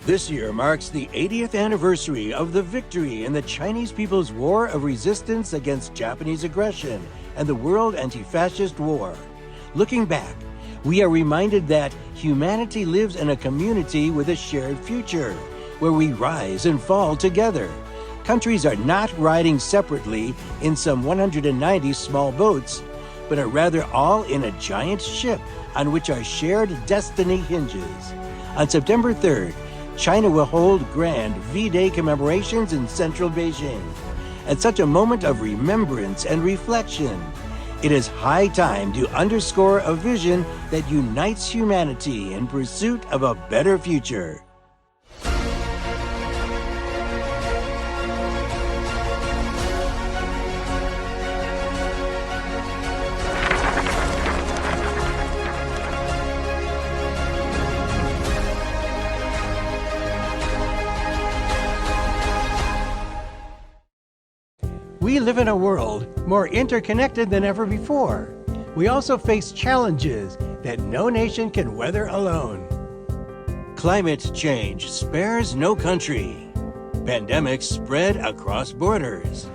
This year marks the 80th anniversary of the victory in the Chinese People's War of Resistance against Japanese aggression and the World Anti-Fascist War. Looking back, we are reminded that humanity lives in a community with a shared future, where we rise and fall together. Countries are not riding separately in some 190 small boats, but are rather all in a giant ship on which our shared destiny hinges. On September 3rd, China will hold grand V-Day commemorations in central Beijing. At such a moment of remembrance and reflection, it is high time to underscore a vision that unites humanity in pursuit of a better future. We live in a world more interconnected than ever before. We also face challenges that no nation can weather alone. Climate change spares no country. Pandemics spread across borders.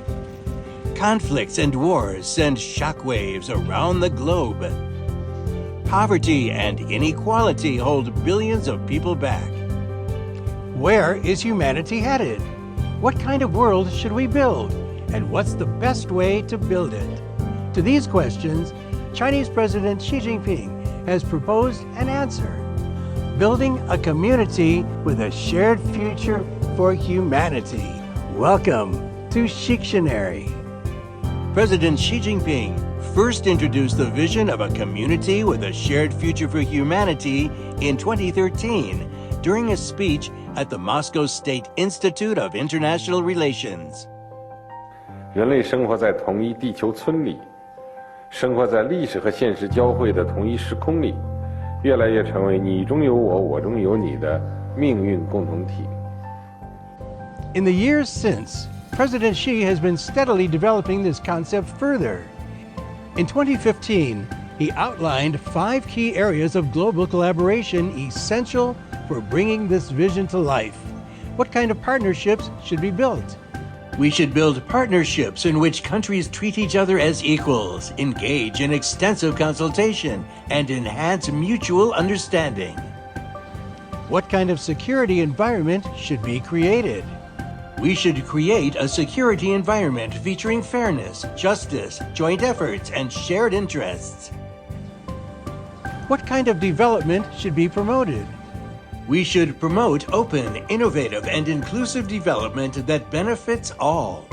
Conflicts and wars send shockwaves around the globe. Poverty and inequality hold billions of people back. Where is humanity headed? What kind of world should we build? And what's the best way to build it? To these questions, Chinese President Xi Jinping has proposed an answer: building a community with a shared future for humanity. Welcome to Xictionary. President Xi Jinping first introduced the vision of a community with a shared future for humanity in 2013 during a speech at the Moscow State Institute of International Relations. 人类生活在同一地球村里，生活在历史和现实交汇的同一时空里，越来越成为你中有我，我中有你的命运共同体。 In the years since, President Xi has been steadily developing this concept further. In 2015, he outlined 5 key areas of global collaboration essential for bringing this vision to life. What kind of partnerships should be built? We should build partnerships in which countries treat each other as equals, engage in extensive consultation, and enhance mutual understanding. What kind of security environment should be created? We should create a security environment featuring fairness, justice, joint efforts, and shared interests. What kind of development should be promoted? We should promote open, innovative, and inclusive development that benefits all.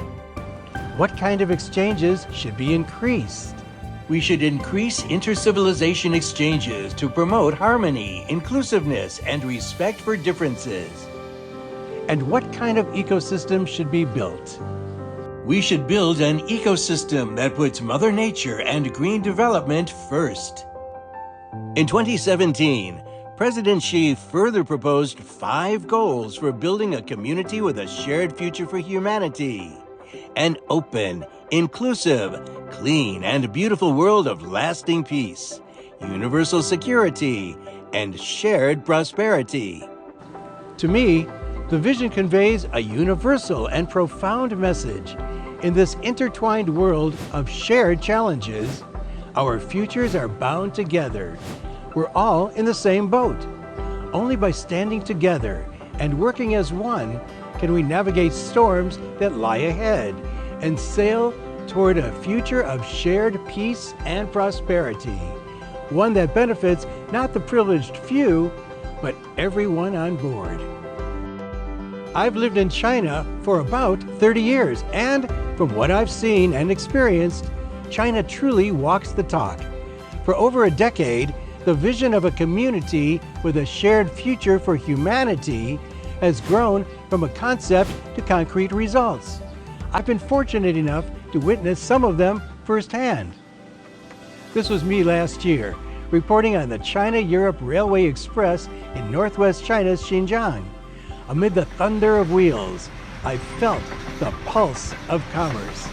What kind of exchanges should be increased? We should increase inter-civilization exchanges to promote harmony, inclusiveness, and respect for differences. And what kind of ecosystem should be built? We should build an ecosystem that puts Mother Nature and green development first. In 2017, President Xi further proposed 5 goals for building a community with a shared future for humanity: an open, inclusive, clean, and beautiful world of lasting peace, universal security, and shared prosperity. To me, the vision conveys a universal and profound message. In this intertwined world of shared challenges, our futures are bound together. We're all in the same boat. Only by standing together and working as one can we navigate storms that lie ahead and sail toward a future of shared peace and prosperity, one that benefits not the privileged few, but everyone on board. I've lived in China for about 30 years, and from what I've seen and experienced, China truly walks the talk. For over a decade, the vision of a community with a shared future for humanity has grown from a concept to concrete results. I've been fortunate enough to witness some of them firsthand. This was me last year, reporting on the China-Europe Railway Express in northwest China's Xinjiang. Amid the thunder of wheels, I felt the pulse of commerce.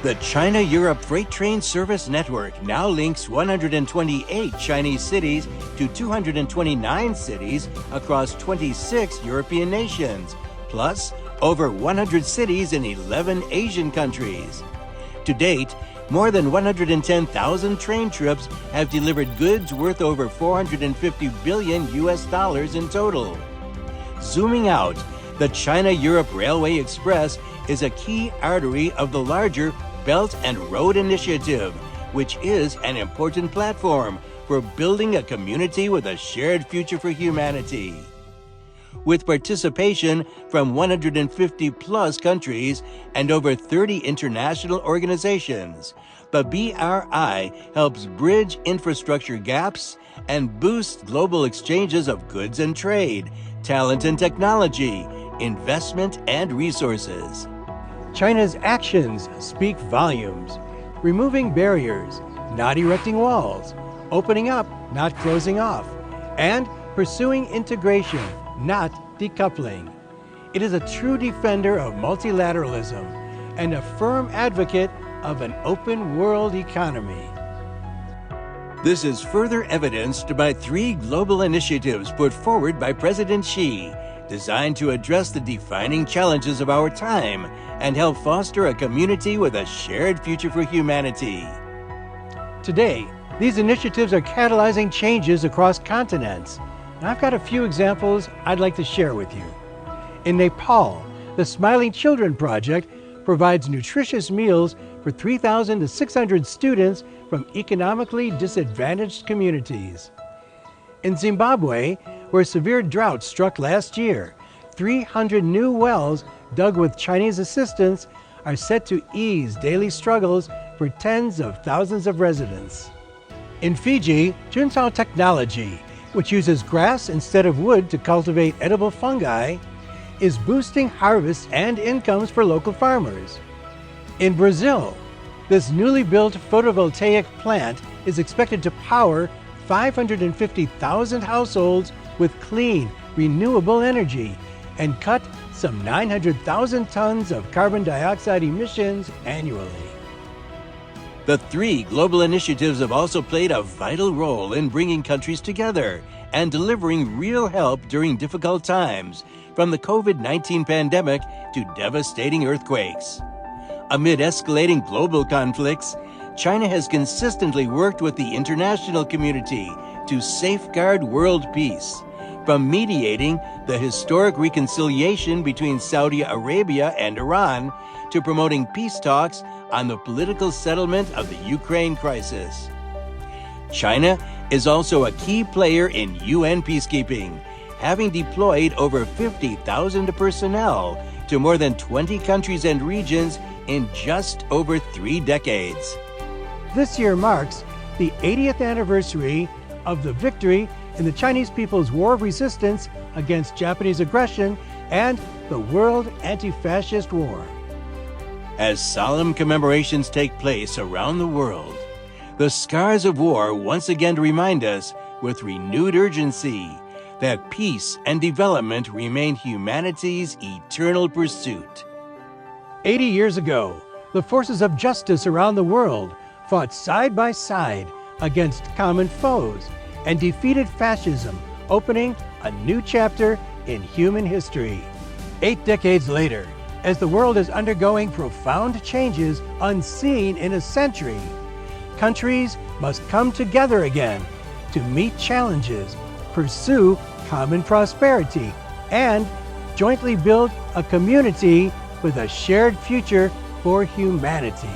The China-Europe Freight Train Service Network now links 128 Chinese cities to 229 cities across 26 European nations, plus over 100 cities in 11 Asian countries. To date, more than 110,000 train trips have delivered goods worth over $450 billion in total. Zooming out, the China-Europe Railway Express is a key artery of the larger Belt and Road Initiative, which is an important platform for building a community with a shared future for humanity. With participation from 150 plus countries and over 30 international organizations, the BRI helps bridge infrastructure gaps and boost global exchanges of goods and trade, talent and technology, investment and resources. China's actions speak volumes, removing barriers, not erecting walls, opening up, not closing off, and pursuing integration, not decoupling. It is a true defender of multilateralism and a firm advocate of an open world economy. This is further evidenced by 3 global initiatives put forward by President Xi, designed to address the defining challenges of our time and help foster a community with a shared future for humanity. Today, these initiatives are catalyzing changes across continents. And I've got a few examples I'd like to share with you. In Nepal, the Smiling Children Project provides nutritious meals for 3,000 to 600 students from economically disadvantaged communities. In Zimbabwe, where severe drought struck last year, 300 new wells dug with Chinese assistance are set to ease daily struggles for tens of thousands of residents. In Fiji, Juntao Technology, which uses grass instead of wood to cultivate edible fungi, is boosting harvests and incomes for local farmers. In Brazil, this newly built photovoltaic plant is expected to power 550,000 households with clean, renewable energy and cut some 900,000 tons of carbon dioxide emissions annually. The 3 global initiatives have also played a vital role in bringing countries together and delivering real help during difficult times, from the COVID-19 pandemic to devastating earthquakes. Amid escalating global conflicts, China has consistently worked with the international community to safeguard world peace, from mediating the historic reconciliation between Saudi Arabia and Iran to promoting peace talks on the political settlement of the Ukraine crisis. China is also a key player in UN peacekeeping, having deployed over 50,000 personnel to more than 20 countries and regions in just over 3 decades. This year marks the 80th anniversary of the victory in the Chinese people's war of resistance against Japanese aggression and the World Anti-Fascist War. As solemn commemorations take place around the world, the scars of war once again remind us with renewed urgency that peace and development remain humanity's eternal pursuit. 80 years ago, the forces of justice around the world fought side by side against common foes and defeated fascism, opening a new chapter in human history. 8 decades later, as the world is undergoing profound changes unseen in a century, countries must come together again to meet challenges, pursue common prosperity, and jointly build a community with a shared future for humanity.